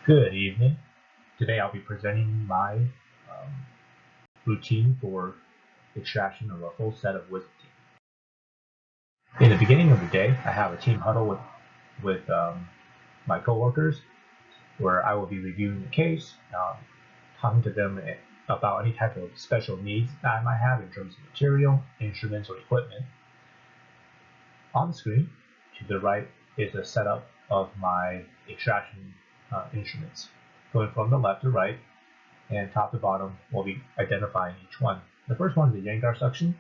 Good evening. Today I'll be presenting my routine for extraction of a full set of wisdom teeth. In the beginning of the day, I have a team huddle with my coworkers where I will be reviewing the case, talking to them about any type of special needs that I might have in terms of material, instruments, or equipment. On the screen, to the right, is a setup of my extraction instruments. Going from the left to right, and top to bottom, we'll be identifying each one. The first one is the Yangar suction.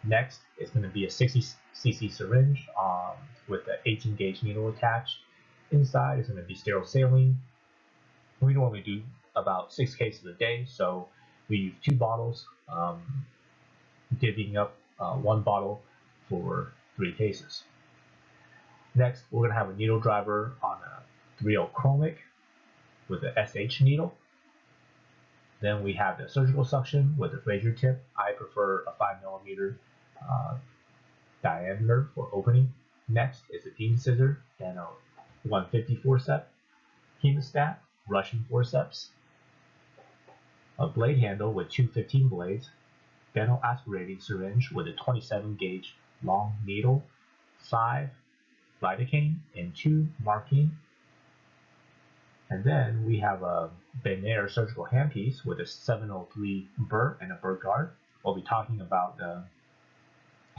Next is going to be a 60cc syringe with the 18 gauge needle attached. Inside is going to be sterile saline. We normally do about 6 cases a day, so we use 2 bottles, divvying up 1 bottle for 3 cases. Next, we're going to have a needle driver on a 3.0 chromic with a SH needle. Then we have the surgical suction with the Fraser tip. I prefer a 5mm diameter for opening. Next is a Dean scissor and a 150 forceps, hemostat, Russian forceps, a blade handle with 2 15 blades, dental aspirating syringe with a 27 gauge long needle, 5 lidocaine and 2 marking. And then we have a Benair surgical handpiece with a 703 burr and a burr guard. We'll be talking about the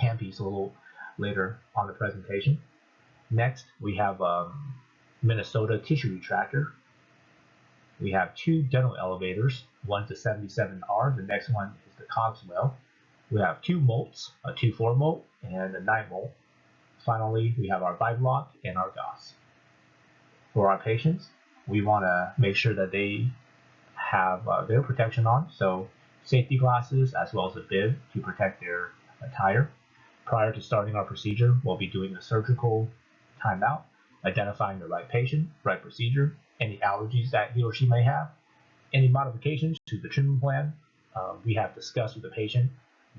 handpiece a little later on the presentation. Next, we have Minnesota tissue retractor. We have 2 dental elevators. One's a 77R. The next one is the Cogswell. We have 2 molts, a 2-4 molt and a 9 molt. Finally, we have our Biblock and our gauze. For our patients, we want to make sure that they have their protection on, so safety glasses as well as a bib to protect their attire. Prior to starting our procedure, we'll be doing a surgical timeout, identifying the right patient, right procedure, any allergies that he or she may have, any modifications to the treatment plan we have discussed with the patient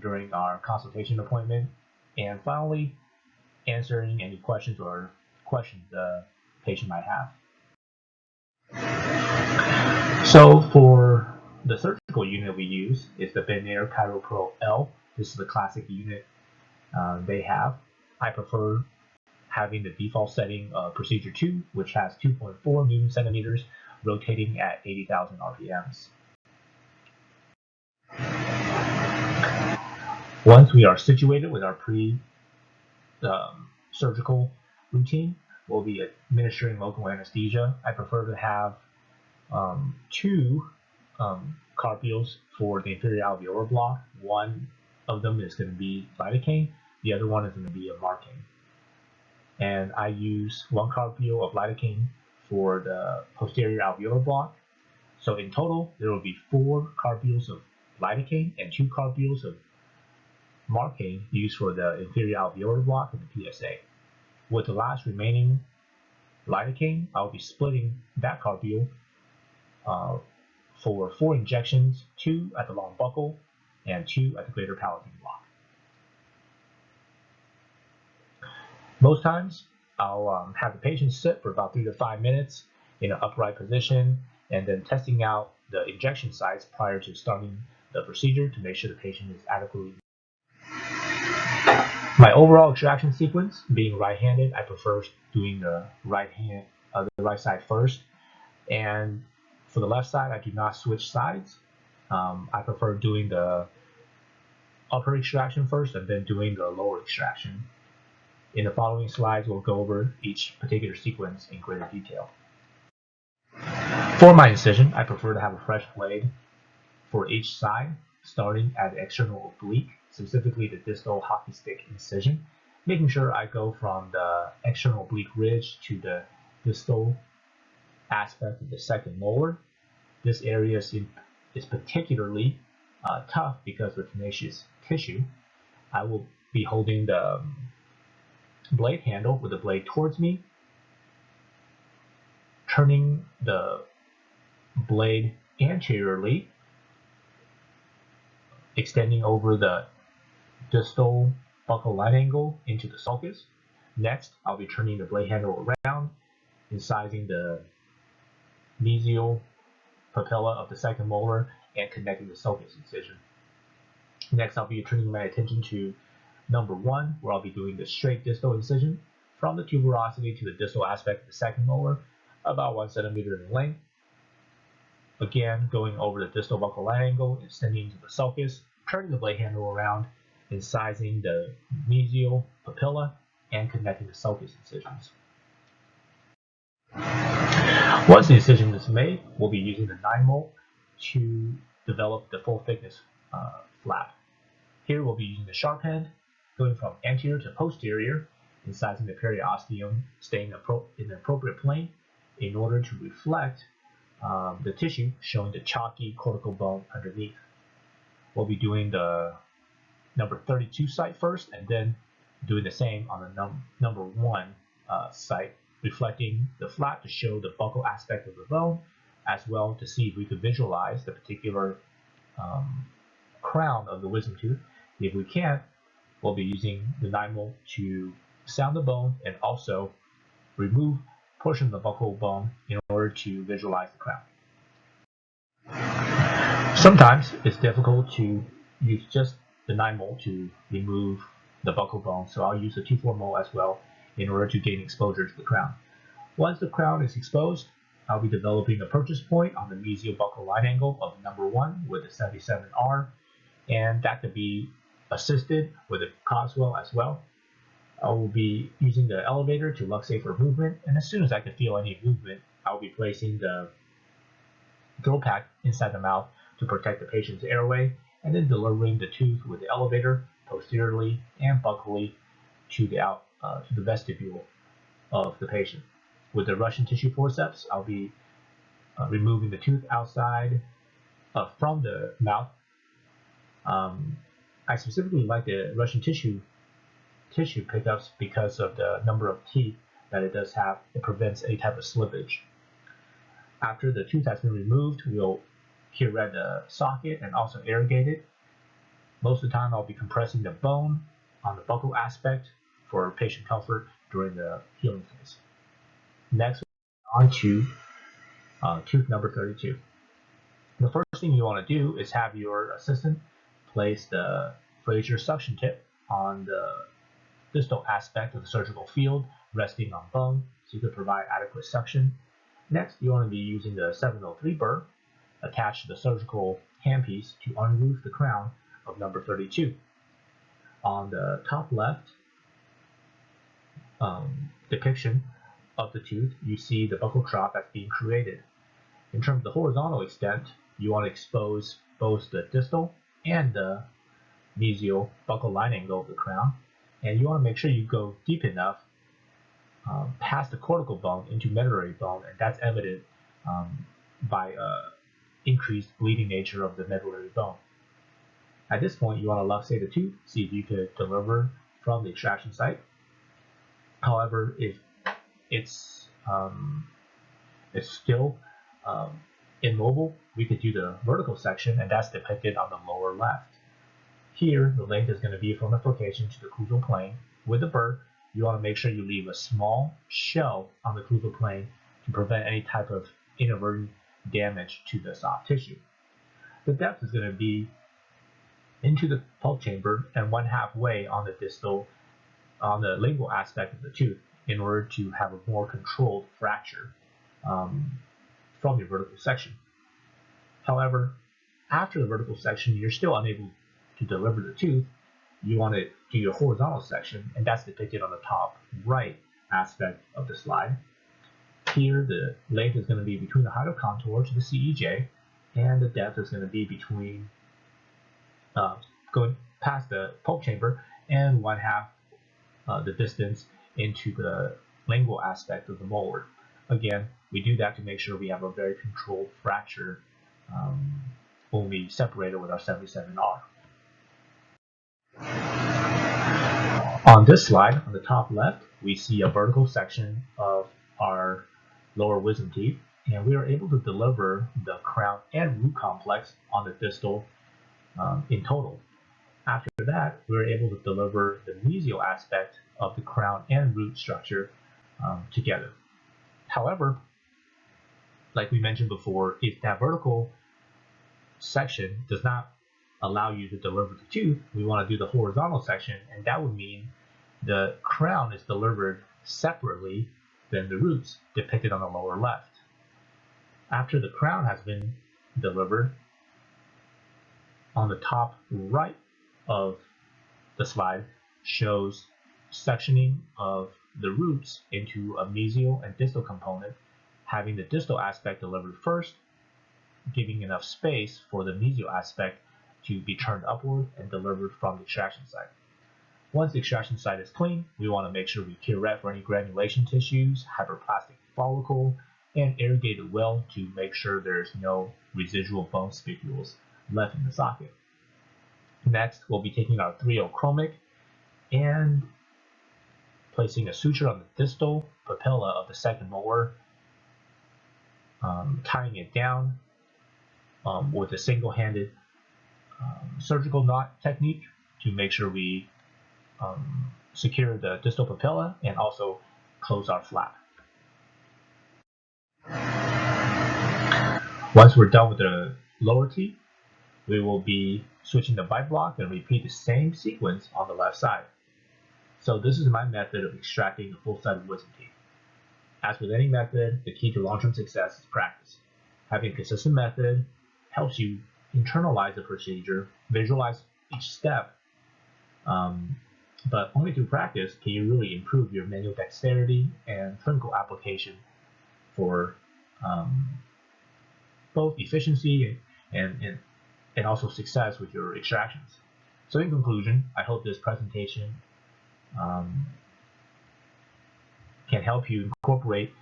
during our consultation appointment, and finally, answering any questions the patient might have. So for the surgical unit we use is the Benair ChiroPro L. This is the classic unit they have. I prefer having the default setting of procedure 2, which has 2.4 Newton centimeters, rotating at 80,000 RPMs. Once we are situated with our surgical routine, we'll be administering local anesthesia. I prefer to have 2 carpioles for the inferior alveolar block. One of them is going to be lidocaine, the other one is going to be a marking. And I use 1 carpiole of lidocaine for the posterior alveolar block. So in total, there will be 4 carpioles of lidocaine and 2 carpioles of marking used for the inferior alveolar block and the PSA. With the last remaining lidocaine, I'll be splitting that carpiole for 4 injections, 2 at the long buccal and 2 at the greater palatine block. Most times, I'll have the patient sit for about 3 to 5 minutes in an upright position and then testing out the injection sites prior to starting the procedure to make sure the patient is adequately. My overall extraction sequence, being right-handed, I prefer doing the right side first, and for the left side, I do not switch sides. I prefer doing the upper extraction first and then doing the lower extraction. In the following slides, we'll go over each particular sequence in greater detail. For my incision, I prefer to have a fresh blade for each side, starting at the external oblique, specifically the distal hockey stick incision, making sure I go from the external oblique ridge to the distal aspect of the second molar. This area is particularly tough because of tenacious tissue. I will be holding the blade handle with the blade towards me, turning the blade anteriorly, extending over the distal buccal line angle into the sulcus. Next, I'll be turning the blade handle around, incising the mesial papilla of the second molar and connecting the sulcus incision. Next, I'll be turning my attention to number 1, where I'll be doing the straight distal incision from the tuberosity to the distal aspect of the second molar, about 1 centimeter in length. Again, going over the distal buccal line angle, extending to the sulcus, turning the blade handle around, incising the mesial papilla, and connecting the sulcus incisions. Once the incision is made, we'll be using the 9mm to develop the full thickness flap. Here we'll be using the sharp end, going from anterior to posterior, incising the periosteum, staying in the appropriate plane in order to reflect the tissue, showing the chalky cortical bone underneath. We'll be doing the number 32 site first, and then doing the same on the number 1 site, reflecting the flap to show the buccal aspect of the bone, as well to see if we could visualize the particular crown of the wisdom tooth. If we can't, we'll be using the 9mm to sound the bone and also remove portion of the buccal bone in order to visualize the crown. Sometimes it's difficult to use just the 9mm to remove the buccal bone, so I'll use the 2,4mm as well in order to gain exposure to the crown. Once the crown is exposed, I'll be developing a purchase point on the mesial buccal line angle of number 1 with a 77R, and that could be assisted with a Coswell as well. I will be using the elevator to luxate for movement, and as soon as I can feel any movement, I'll be placing the throw pack inside the mouth to protect the patient's airway, and then delivering the tooth with the elevator posteriorly and buccally to the vestibule of the patient. With the Russian tissue forceps, I'll be removing the tooth outside from the mouth. I specifically like the Russian tissue pickups because of the number of teeth that it does have. It prevents any type of slippage. After the tooth has been removed, we'll curette the socket and also irrigate it. Most of the time, I'll be compressing the bone on the buccal aspect for patient comfort during the healing phase. Next, on to tooth number 32. The first thing you want to do is have your assistant place the Fraser suction tip on the distal aspect of the surgical field, resting on bone, so you can provide adequate suction. Next, you want to be using the 703 burr attached to the surgical handpiece to unroof the crown of number 32. On the top left depiction of the tooth, you see the buccal trough that's being created. In terms of the horizontal extent, you want to expose both the distal and the mesial buccal line angle of the crown, and you want to make sure you go deep enough past the cortical bone into medullary bone, and that's evident by increased bleeding nature of the medullary bone. At this point, you want to luxate the tooth, see if you could deliver from the extraction site. However, if it's still immobile, we could do the vertical section, and that's depicted on the lower left. Here, the length is going to be from the furcation to the occlusal plane. With the burr, you want to make sure you leave a small shelf on the occlusal plane to prevent any type of inadvertent damage to the soft tissue. The depth is going to be into the pulp chamber and 1/2 way on the lingual aspect of the tooth in order to have a more controlled fracture from your vertical section. However, after the vertical section, you're still unable to deliver the tooth. You want to do your horizontal section, and that's depicted on the top right aspect of the slide. Here, the length is going to be between the hyoid to the CEJ, and the depth is going to be between going past the pulp chamber and 1/2 the distance into the lingual aspect of the molar. Again, we do that to make sure we have a very controlled fracture when we separate it with our 77R. On this slide, on the top left, we see a vertical section of our lower wisdom teeth, and we are able to deliver the crown and root complex on the distal in total. After that, we were able to deliver the mesial aspect of the crown and root structure together. However, like we mentioned before, if that vertical section does not allow you to deliver the tooth, we want to do the horizontal section, and that would mean the crown is delivered separately than the roots depicted on the lower left. After the crown has been delivered, on the top right of the slide shows sectioning of the roots into a mesial and distal component, having the distal aspect delivered first, giving enough space for the mesial aspect to be turned upward and delivered from the extraction site. Once the extraction site is clean, we want to make sure we curette for any granulation tissues, hyperplastic follicle, and irrigate it well to make sure there's no residual bone spicules left in the socket. Next, we'll be taking our 3/0 chromic and placing a suture on the distal papilla of the second molar, tying it down with a single-handed surgical knot technique to make sure we secure the distal papilla and also close our flap. Once we're done with the lower teeth, we will be switching the bite block and repeat the same sequence on the left side. So this is my method of extracting a full-sided wisdom teeth. As with any method, the key to long-term success is practice. Having a consistent method helps you internalize the procedure, visualize each step, but only through practice can you really improve your manual dexterity and clinical application for both efficiency and also success with your extractions. So in conclusion, I hope this presentation can help you incorporate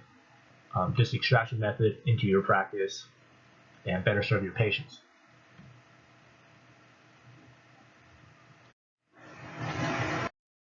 this extraction method into your practice and better serve your patients.